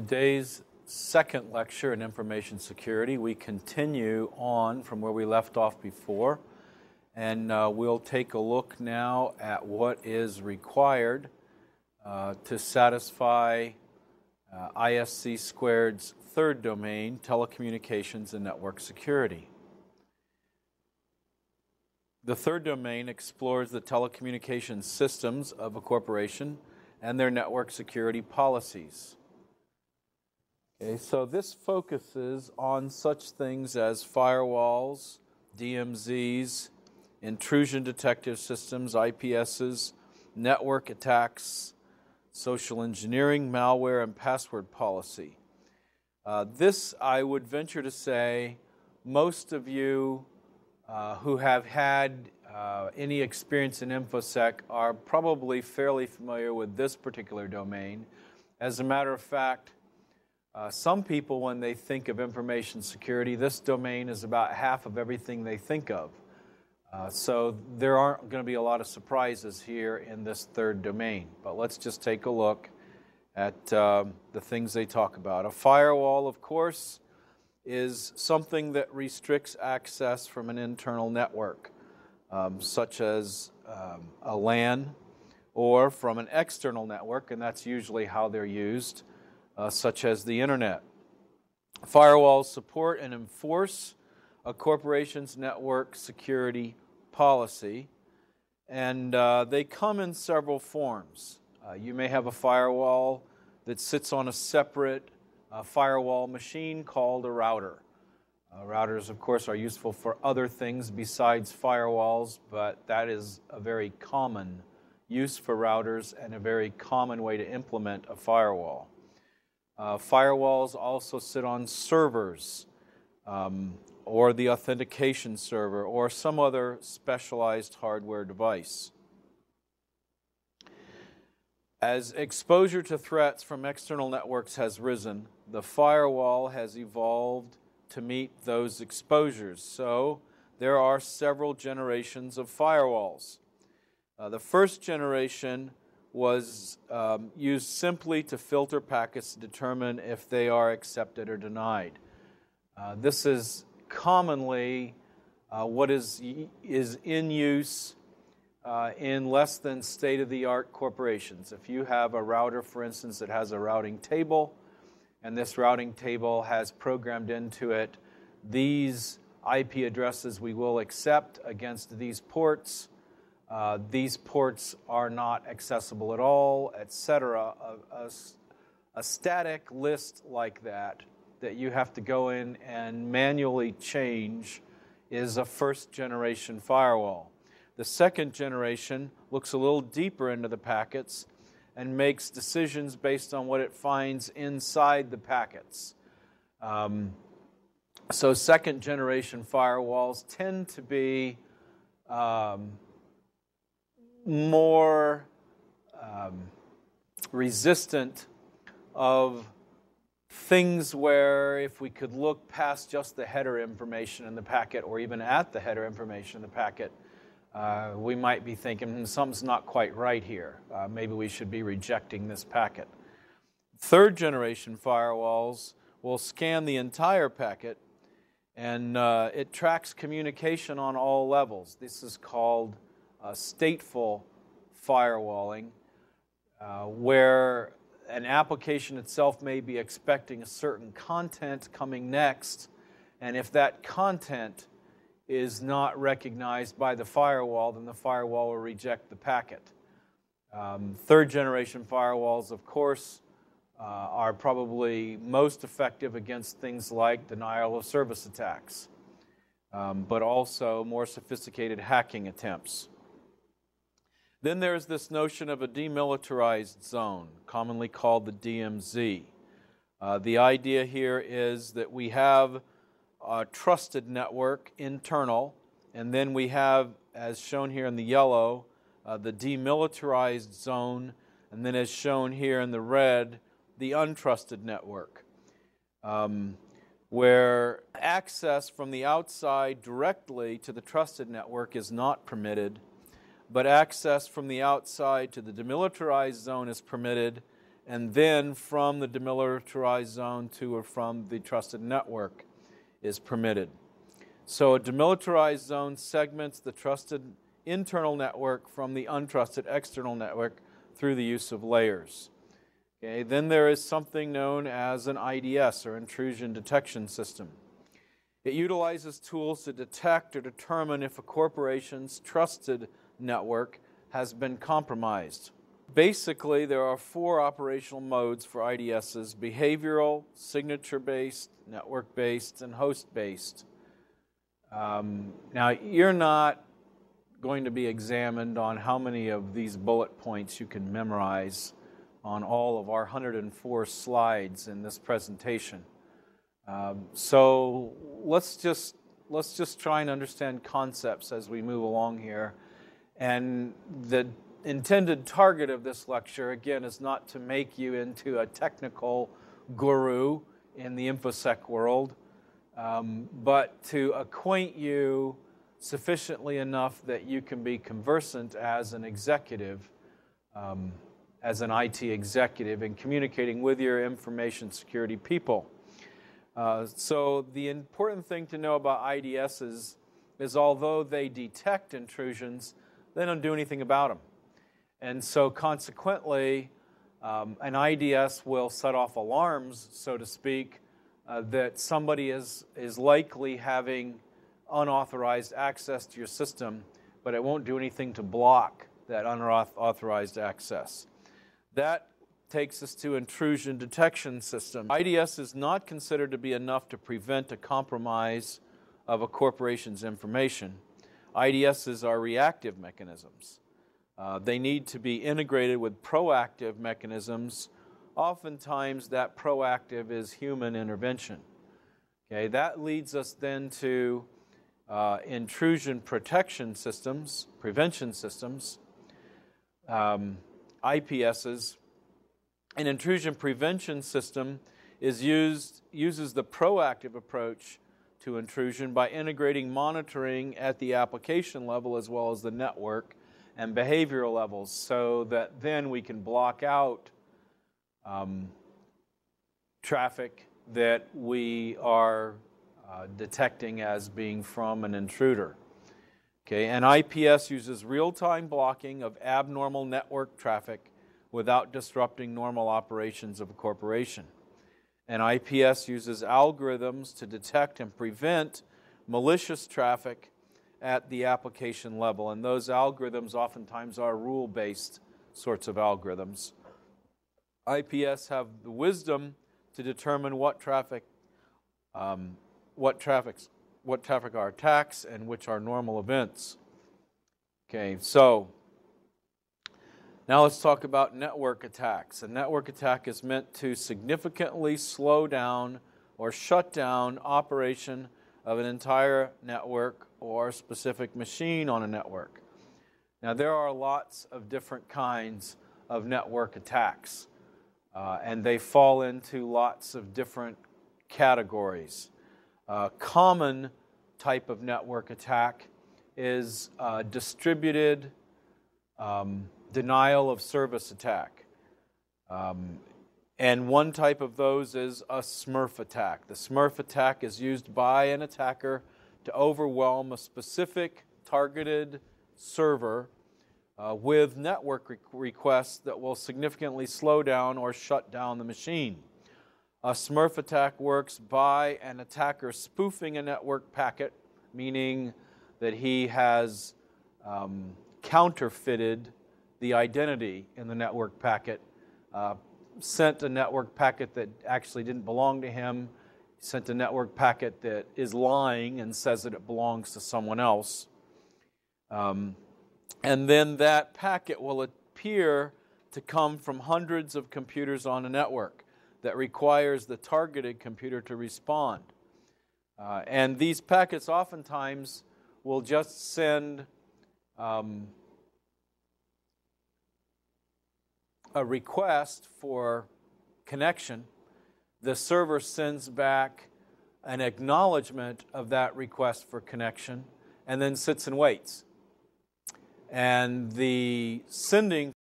Today's second lecture in information security, we continue on from where we left off before, and we'll take a look now at what is required to satisfy ISC squared's third domain, telecommunications and network security. The third domain explores the telecommunications systems of a corporation and their network security policies. Okay, so this focuses on such things as firewalls, DMZs, intrusion detective systems, IPSs, network attacks, social engineering, malware, and password policy. This, I would venture to say, most of you who have had any experience in InfoSec are probably fairly familiar with this particular domain. As a matter of fact, some people, when they think of information security, this domain is about half of everything they think of. So there aren't going to be a lot of surprises here in this third domain. But let's just take a look at the things they talk about. A firewall, of course, is something that restricts access from an internal network, such as a LAN, or from an external network, and that's usually how they're used, such as the internet. Firewalls support and enforce a corporation's network security policy, and they come in several forms. You may have a firewall that sits on a separate firewall machine called a router. Routers, of course, are useful for other things besides firewalls, but that is a very common use for routers and a very common way to implement a firewall. Firewalls also sit on servers, or the authentication server, or some other specialized hardware device. As exposure to threats from external networks has risen, the firewall has evolved to meet those exposures. So there are several generations of firewalls. The first generation was used simply to filter packets to determine if they are accepted or denied. This is commonly what is in use in less than state-of-the-art corporations. If you have a router, for instance, that has a routing table, and this routing table has programmed into it these IP addresses we will accept against these ports. These ports are not accessible at all, etc. A static list like that you have to go in and manually change is a first-generation firewall. The second generation looks a little deeper into the packets and makes decisions based on what it finds inside the packets. So second-generation firewalls tend to be more resistant of things where if we could look past just the header information in the packet or even at the header information in the packet, we might be thinking something's not quite right here. Maybe we should be rejecting this packet. Third generation firewalls will scan the entire packet, and it tracks communication on all levels. This is called stateful firewalling, where an application itself may be expecting a certain content coming next, and if that content is not recognized by the firewall, then the firewall will reject the packet. Third generation firewalls, of course, are probably most effective against things like denial of service attacks, but also more sophisticated hacking attempts. Then there's this notion of a demilitarized zone, commonly called the DMZ. The idea here is that we have a trusted network, internal, and then we have, as shown here in the yellow, the demilitarized zone, and then as shown here in the red, the untrusted network, where access from the outside directly to the trusted network is not permitted, but access from the outside to the demilitarized zone is permitted, and then from the demilitarized zone to or from the trusted network is permitted. So a demilitarized zone segments the trusted internal network from the untrusted external network through the use of layers. Okay, then there is something known as an IDS, or intrusion detection system. It utilizes tools to detect or determine if a corporation's trusted network has been compromised. Basically, there are 4 operational modes for IDSs: behavioral, signature-based, network-based, and host-based. Now, you're not going to be examined on how many of these bullet points you can memorize on all of our 104 slides in this presentation. So let's just try and understand concepts as we move along here. And the intended target of this lecture, again, is not to make you into a technical guru in the InfoSec world, but to acquaint you sufficiently enough that you can be conversant as an executive, as an IT executive, in communicating with your information security people. So the important thing to know about IDSs is although they detect intrusions, they don't do anything about them. And so consequently, an IDS will set off alarms, so to speak, that somebody is likely having unauthorized access to your system, but it won't do anything to block that unauthorized access. That takes us to intrusion detection system. IDS is not considered to be enough to prevent a compromise of a corporation's information. IDSs are reactive mechanisms. They need to be integrated with proactive mechanisms. Oftentimes that proactive is human intervention. Okay, that leads us then to intrusion protection systems, prevention systems, IPSs. An intrusion prevention system uses the proactive approach to intrusion by integrating monitoring at the application level as well as the network and behavioral levels, so that then we can block out traffic that we are detecting as being from an intruder. Okay, an IPS uses real-time blocking of abnormal network traffic without disrupting normal operations of a corporation. An IPS uses algorithms to detect and prevent malicious traffic at the application level, and those algorithms oftentimes are rule-based sorts of algorithms. IPS have the wisdom to determine what traffic are attacks and which are normal events. Okay, so now let's talk about network attacks. A network attack is meant to significantly slow down or shut down operation of an entire network or specific machine on a network. Now, there are lots of different kinds of network attacks, and they fall into lots of different categories. Common type of network attack is distributed denial of service attack. And one type of those is a Smurf attack. The Smurf attack is used by an attacker to overwhelm a specific targeted server with network requests that will significantly slow down or shut down the machine. A Smurf attack works by an attacker spoofing a network packet, meaning that he has counterfeited the identity in the network packet, sent a network packet that actually didn't belong to him, sent a network packet that is lying and says that it belongs to someone else. And then that packet will appear to come from hundreds of computers on a network that requires the targeted computer to respond. And these packets oftentimes will just send a request for connection. The server sends back an acknowledgement of that request for connection and then sits and waits. And the sending